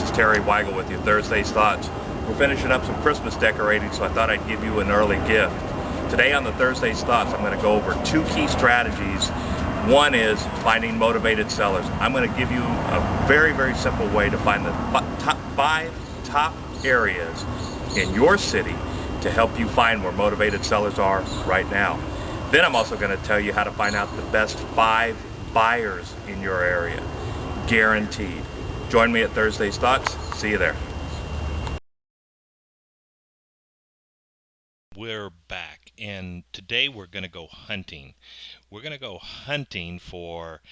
is Terry Weigel with you, Thursday's Thoughts. We're finishing up some Christmas decorating, so I thought I'd give you an early gift. Today on the Thursday's Thoughts, I'm going to go over two key strategies. One is finding motivated sellers. I'm going to give you a very, very simple way to find the five top areas in your city to help you find where motivated sellers are right now. Then I'm also going to tell you how to find out the best 5 buyers in your area. Guaranteed. Join me at Thursday's Thoughts. See you there. We're back, and today we're going to go hunting. We're going to go hunting for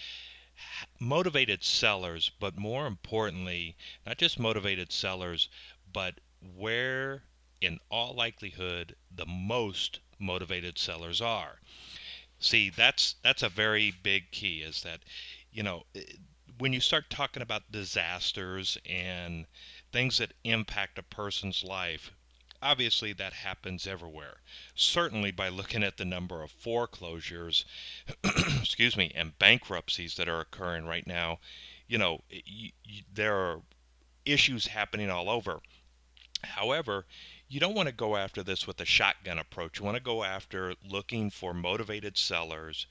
motivated sellers, but more importantly, not just motivated sellers, but where, in all likelihood, the most motivated sellers are. See, that's a very big key, is that, you know, when you start talking about disasters and things that impact a person's life, obviously that happens everywhere. Certainly by looking at the number of foreclosures, excuse me, and bankruptcies that are occurring right now, there are issues happening all over. However, you don't want to go after this with a shotgun approach. You want to go after looking for motivated sellers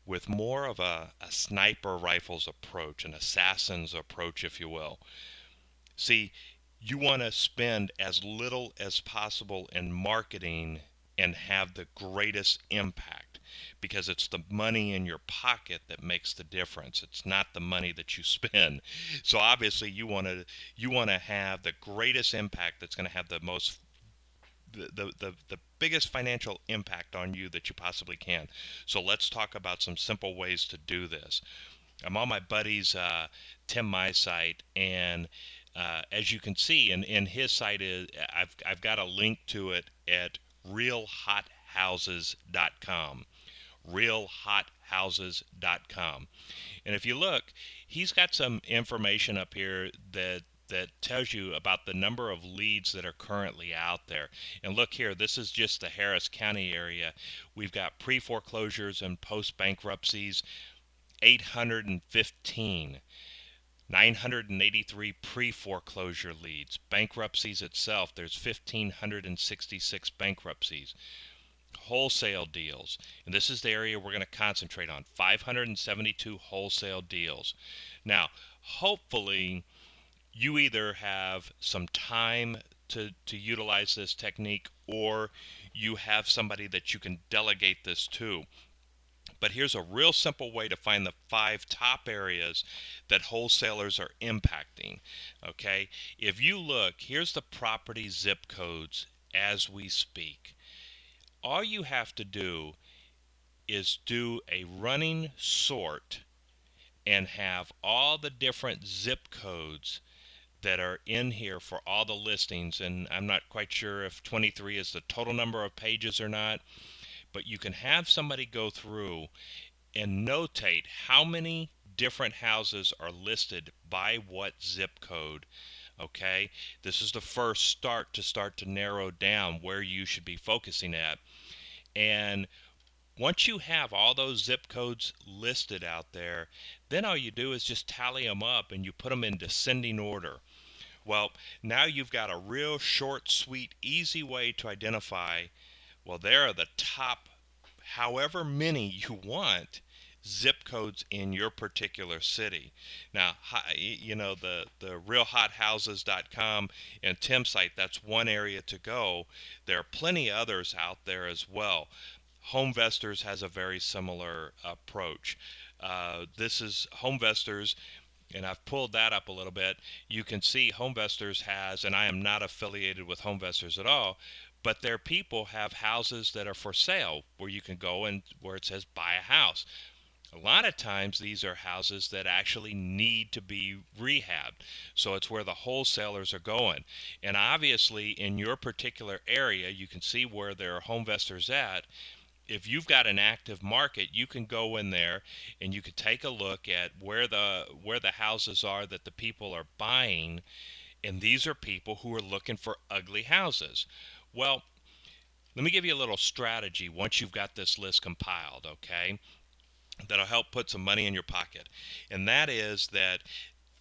with more of a sniper rifles approach, an assassin's approach, if you will. See, you want to spend as little as possible in marketing and have the greatest impact, because it's the money in your pocket that makes the difference. It's not the money that you spend. So obviously you want to have the greatest impact that's going to have the most the biggest financial impact on you that you possibly can. So let's talk about some simple ways to do this. I'm on my buddy's Tim My site, and as you can see, in his site is I've got a link to it at realhothouses.com. Realhothouses.com. And if you look, he's got some information up here that tells you about the number of leads that are currently out there. And look here, this is just the Harris County area. We've got pre-foreclosures and post-bankruptcies, 815. 983 pre-foreclosure leads. Bankruptcies itself, there's 1,566 bankruptcies. Wholesale deals, and this is the area we're going to concentrate on, 572 wholesale deals. Now, hopefully, you either have some time to utilize this technique, or you have somebody that you can delegate this to. But here's a real simple way to find the 5 top areas that wholesalers are impacting. Okay, if you look, here's the property zip codes as we speak. All you have to do is do a running sort and have all the different zip codes that are in here for all the listings. And I'm not quite sure if 23 is the total number of pages or not, but you can have somebody go through and notate how many different houses are listed by what zip code. Okay, this is the first start to narrow down where you should be focusing at. And once you have all those zip codes listed out there, then all you do is just tally them up and you put them in descending order. Well, now you've got a real short, sweet, easy way to identify, well, there are the top, however many you want, zip codes in your particular city. Now, the realhothouses.com and Tim's site, that's one area to go. There are plenty others out there as well. HomeVestors has a very similar approach. This is HomeVestors, and I've pulled that up a little bit. You can see HomeVestors has, and I am not affiliated with HomeVestors at all, but their people have houses that are for sale where you can go and where it says buy a house. A lot of times these are houses that actually need to be rehabbed. So it's where the wholesalers are going. And obviously in your particular area, you can see where there are HomeVestors at. If you've got an active market, you can go in there and you can take a look at where the houses are that the people are buying, and these are people who are looking for ugly houses. Well, let me give you a little strategy once you've got this list compiled, okay? That'll help put some money in your pocket. And that is that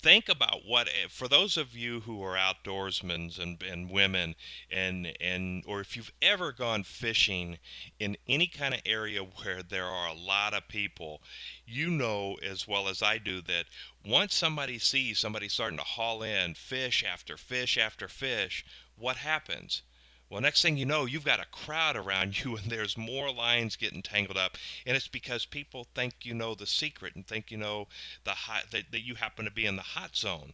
think about what, for those of you who are outdoorsmen and women, and or if you've ever gone fishing in any kind of area where there are a lot of people, you know as well as I do that once somebody sees somebody starting to haul in fish after fish after fish, what happens? Well, next thing you know, you've got a crowd around you and there's more lines getting tangled up. And it's because people think you know the secret and think you know that you happen to be in the hot zone.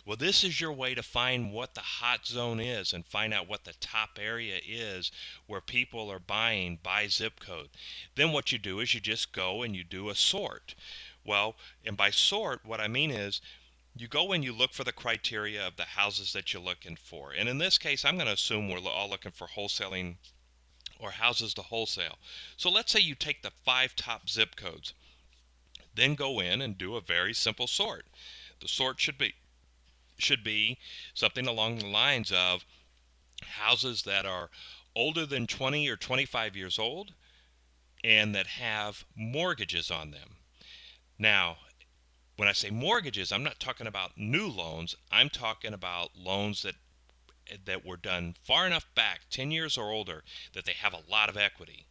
Well, this is your way to find what the hot zone is and find out what the top area is where people are buying by zip code. Then what you do is you just go and you do a sort. Well, and by sort, what I mean is you go and you look for the criteria of the houses that you're looking for. And in this case, I'm going to assume we're all looking for wholesaling or houses to wholesale. So let's say you take the 5 top zip codes, then go in and do a very simple sort. The sort should be something along the lines of houses that are older than 20 or 25 years old and that have mortgages on them. Now, when I say mortgages, I'm not talking about new loans. I'm talking about loans that were done far enough back, 10 years or older, that they have a lot of equity.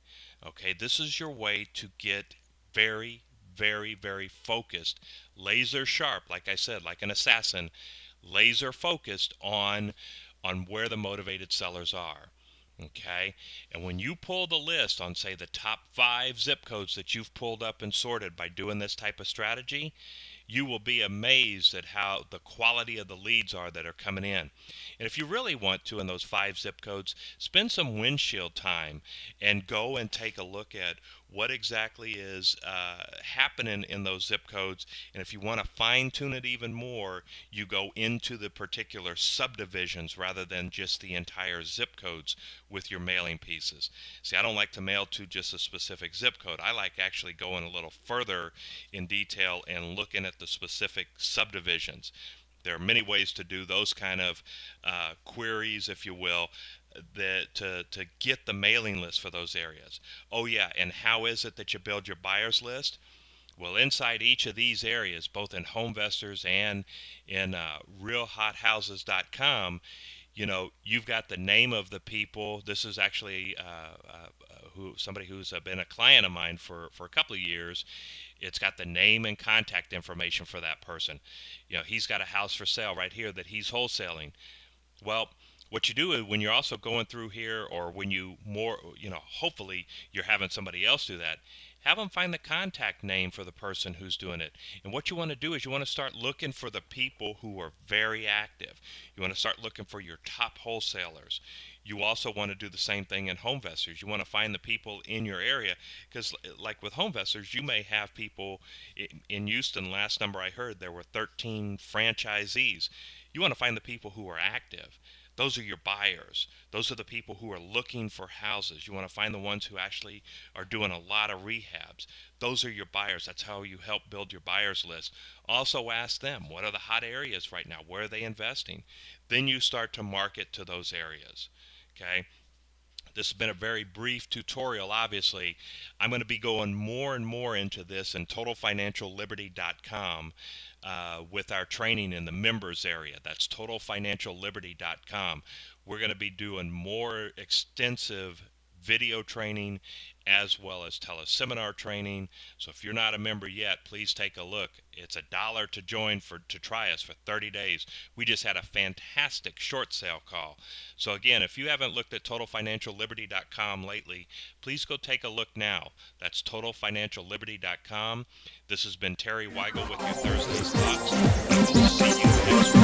Okay, this is your way to get very, very, very focused, laser sharp, like I said, like an assassin, laser focused on where the motivated sellers are. Okay, and when you pull the list on, say, the top 5 zip codes that you've pulled up and sorted by doing this type of strategy, you will be amazed at how the quality of the leads are that are coming in. And if you really want to, in those 5 zip codes, spend some windshield time and go and take a look at what exactly is happening in those zip codes. And if you want to fine tune it even more, you go into the particular subdivisions rather than just the entire zip codes with your mailing pieces. See, I don't like to mail to just a specific zip code. I like actually going a little further in detail and looking at the specific subdivisions. There are many ways to do those kind of queries, if you will, that to get the mailing list for those areas. Oh yeah, and how is it that you build your buyers list? Well, inside each of these areas, both in HomeVestors and in RealHotHouses.com, you know, you've got the name of the people. This is actually somebody who's been a client of mine for a couple of years. It's got the name and contact information for that person. You know, he's got a house for sale right here that he's wholesaling. Well, what you do is when you're also going through here, or when you hopefully you're having somebody else do that, have them find the contact name for the person who's doing it. And what you want to do is you want to start looking for the people who are very active. You want to start looking for your top wholesalers. You also want to do the same thing in HomeVestors. You want to find the people in your area, because like with HomeVestors, you may have people in Houston. Last number I heard, there were 13 franchisees. You want to find the people who are active. Those are your buyers. Those are the people who are looking for houses. You want to find the ones who actually are doing a lot of rehabs. Those are your buyers. That's how you help build your buyers list. Also ask them, what are the hot areas right now? Where are they investing? Then you start to market to those areas. Okay? This has been a very brief tutorial, obviously. I'm going to be going more and more into this in TotalFinancialLiberty.com with our training in the members area. That's TotalFinancialLiberty.com. We're going to be doing more extensive video training as well as teleseminar training. So if you're not a member yet, please take a look. It's $1 to join to try us for 30 days. We just had a fantastic short sale call. So again, if you haven't looked at TotalFinancialLiberty.com lately, please go take a look now. That's TotalFinancialLiberty.com. This has been Terry Weigel with your Thursday's Thoughts. I will see you next week.